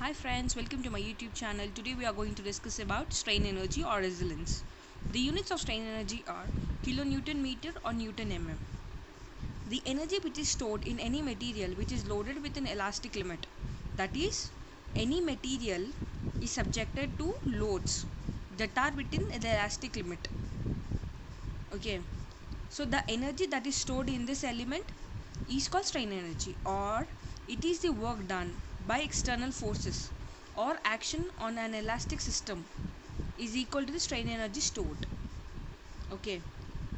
Hi friends, welcome to my YouTube channel. Today we are going to discuss about strain energy or resilience. The units of strain energy are kilonewton meter or newton mm. The energy which is stored in any material which is loaded with an elastic limit, that is, any material is subjected to loads that are within the elastic limit. Okay, so the energy that is stored in this element is called strain energy, or it is the work done by external forces or action on an elastic system is equal to the strain energy stored. Okay,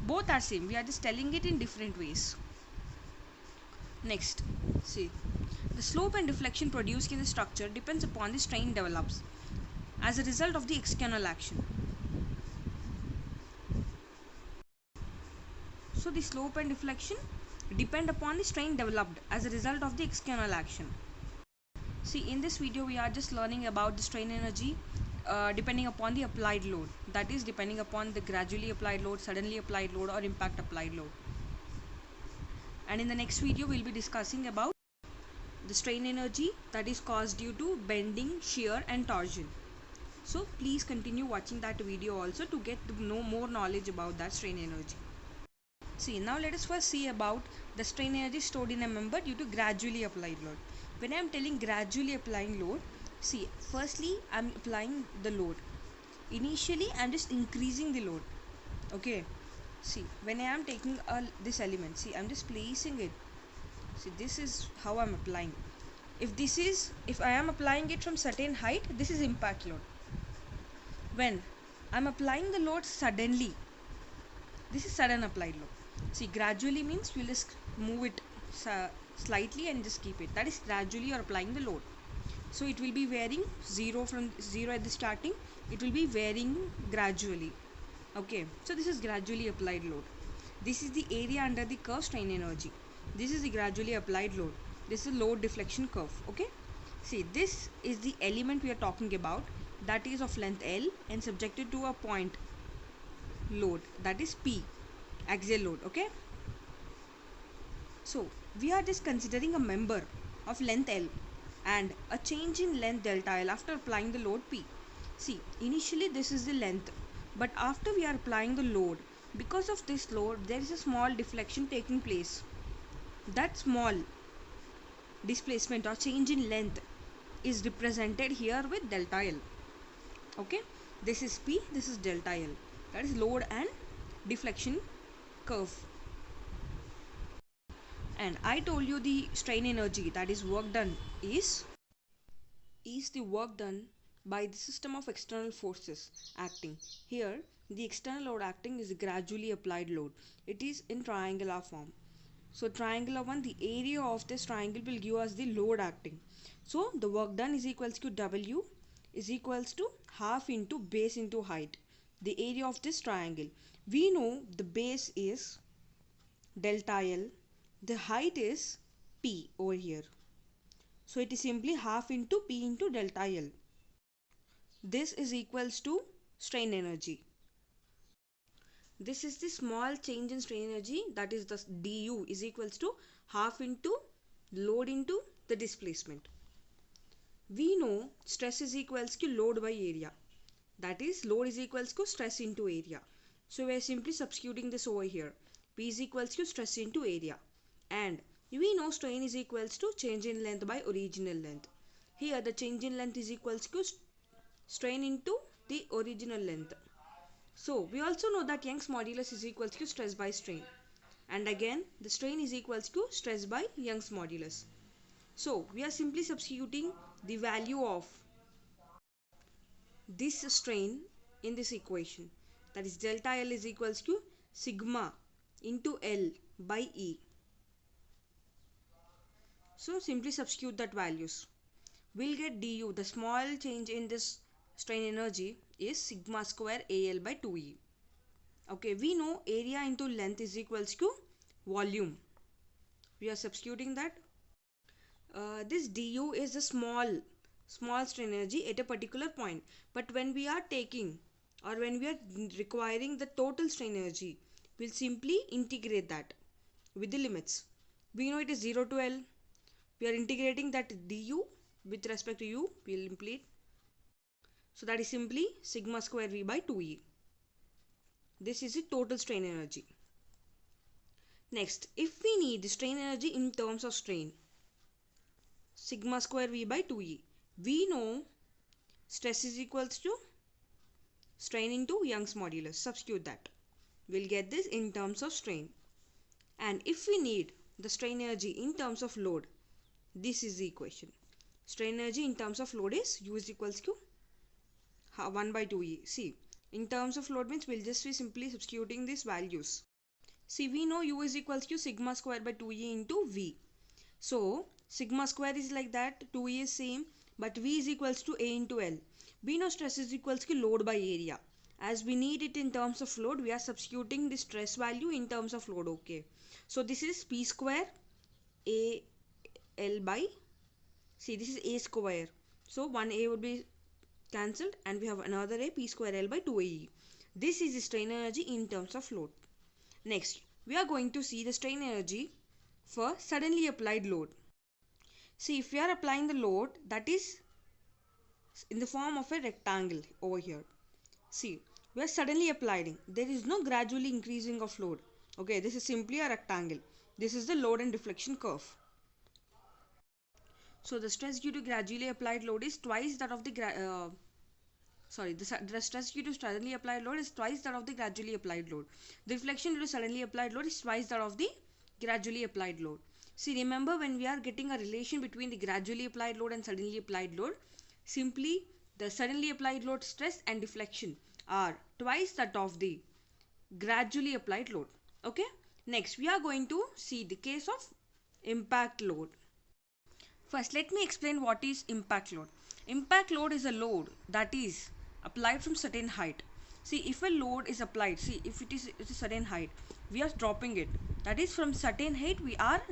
both are same, we are just telling it in different ways. Next, see, the slope and deflection produced in the structure depends upon the strain develops as a result of the external action. So the slope and deflection depend upon the strain developed as a result of the external action. See, in this video we are just learning about the strain energy depending upon the applied load, that is depending upon the gradually applied load, suddenly applied load or impact applied load. And in the next video we will be discussing about the strain energy that is caused due to bending, shear and torsion. So please continue watching that video also to get to know more knowledge about that strain energy. See, now let us first see about the strain energy stored in a member due to gradually applied load. When I am telling gradually applying load, see, firstly I am applying the load. Initially I am just increasing the load. Okay, see, when I am taking this element, see, I am just placing it. See, this is how I am applying. If I am applying it from certain height, this is impact load. When I am applying the load suddenly, this is sudden applied load. See, gradually means we'll just move it slightly and just keep it. That is gradually you're applying the load. So it will be varying from 0 at the starting. It will be varying gradually. Okay, so this is gradually applied load. This is the area under the curve strain energy. This is the gradually applied load. This is load deflection curve. Okay, see, this is the element we are talking about, that is of length L and subjected to a point load, that is P, axial load. Okay, so we are just considering a member of length L and a change in length delta L after applying the load P. See, initially this is the length, but after we are applying the load, because of this load there is a small deflection taking place. That small displacement or change in length is represented here with delta L. Okay, this is P, this is delta L, that is load and deflection curve. And I told you the strain energy, that is work done, is the work done by the system of external forces acting. Here the external load acting is gradually applied load. It is in triangular form. So triangular one, the area of this triangle will give us the load acting. So the work done is equals to W is equals to half into base into height, the area of this triangle. We know the base is delta L, the height is P over here. So it is simply half into P into delta L. This is equals to strain energy. This is the small change in strain energy, that is the du is equals to half into load into the displacement. We know stress is equals to load by area, that is load is equals to stress into area. So we are simply substituting this over here. P is equals to stress into area, and we know strain is equals to change in length by original length. Here the change in length is equals to strain into the original length. So we also know that Young's modulus is equals to stress by strain, and again the strain is equals to stress by Young's modulus. So we are simply substituting the value of this strain in this equation, that is delta L is equals to sigma into L by E. So simply substitute that values. We'll get du, the small change in this strain energy is sigma square AL by 2E. Okay, we know area into length is equals to volume. We are substituting that. This du is a small strain energy at a particular point, but when we are taking or when we are requiring the total strain energy, we'll simply integrate that with the limits. We know it is 0 to L. We are integrating that du with respect to u, we will implement. So that is simply sigma square V by 2E. This is the total strain energy. Next, if we need the strain energy in terms of strain, sigma square V by 2E, we know stress is equals to strain into Young's modulus. Substitute that. We'll get this in terms of strain. And if we need the strain energy in terms of load, this is the equation. Strain energy in terms of load is U is equals to 1 by 2E. See, in terms of load means we'll just be simply substituting these values. See, we know U is equals to sigma square by 2E into V. So, sigma square is like that, 2E is same, but V is equals to A into L. We know stress is equals to load by area. As we need it in terms of load, we are substituting the stress value in terms of load, okay. So, this is P square A L by, see, this is A square. So, one A would be cancelled and we have another A, P square L by 2AE. This is the strain energy in terms of load. Next, we are going to see the strain energy for suddenly applied load. See, if we are applying the load, that is in the form of a rectangle over here. See, we are suddenly applying. There is no gradually increasing of load. Okay, this is simply a rectangle. This is the load and deflection curve. So the stress due to gradually applied load is twice that of the the stress due to suddenly applied load is twice that of the gradually applied load. The reflection due to suddenly applied load is twice that of the gradually applied load. See, remember when we are getting a relation between the gradually applied load and suddenly applied load, simply the suddenly applied load stress and deflection are twice that of the gradually applied load. Okay. Next, we are going to see the case of impact load. First, let me explain what is impact load. Impact load is a load that is applied from certain height. See, if a load is applied, see, if it's a certain height, we are dropping it. That is from certain height, we are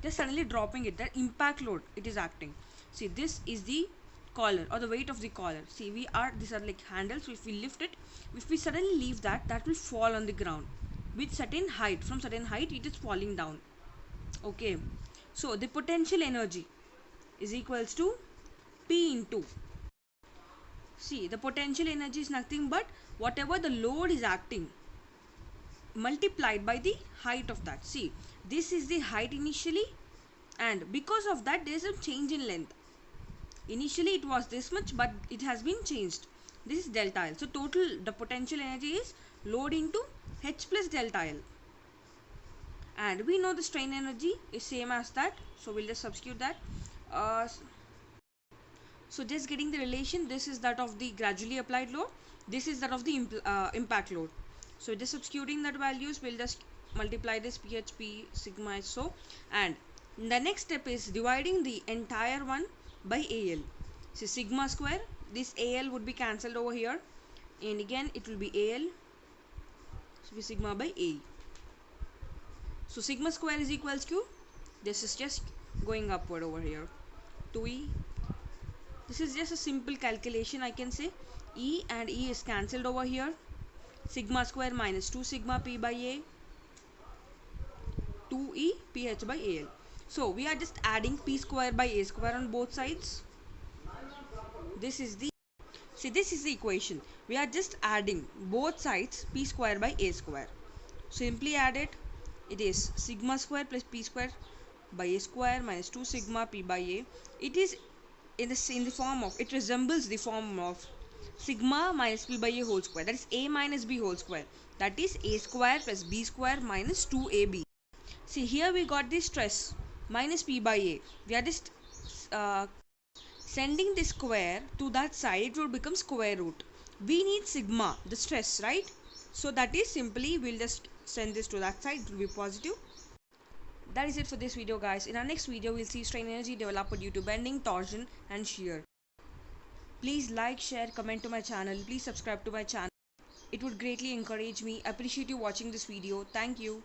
just suddenly dropping it. That impact load, it is acting. See, this is the collar or the weight of the collar. See, these are like handles. So if we lift it, if we suddenly leave that, that will fall on the ground. With certain height, from certain height, it is falling down. Okay. So the potential energy is equals to P into, see, the potential energy is nothing but whatever the load is acting multiplied by the height of that. See, this is the height initially, and because of that there is a change in length. Initially it was this much, but it has been changed. This is delta L. So total the potential energy is load into H plus delta L. And we know the strain energy is same as that. So we'll just substitute that. So just getting the relation, this is that of the gradually applied load, this is that of the impact load. So just substituting that values, we'll just multiply this PHP sigma so, and the next step is dividing the entire one by AL. So sigma square, this AL would be cancelled over here, and again it will be AL, so be sigma by AE. So sigma square is equals to, this is just going upward over here, 2E. This is just a simple calculation, I can say. E and E is cancelled over here. Sigma square minus 2 sigma P by A, 2E PH by AL. So we are just adding P square by A square on both sides. This is the, see, this is the equation. We are just adding both sides P square by A square. Simply add it. It is sigma square plus P square by A square minus 2 sigma P by A. It is in the form of, it resembles the form of sigma minus P by A whole square. That is A minus B whole square. That is A square plus B square minus 2AB. See, here we got the stress minus P by A. We are just sending the square to that side. It will become square root. We need sigma, the stress, right? So that is simply, we'll just send this to that side. It will be positive. That is it for this video, guys. In our next video, we'll see strain energy developed due to bending, torsion and shear. Please like, share, comment to my channel. Please subscribe to my channel. It would greatly encourage me. I appreciate you watching this video. Thank you.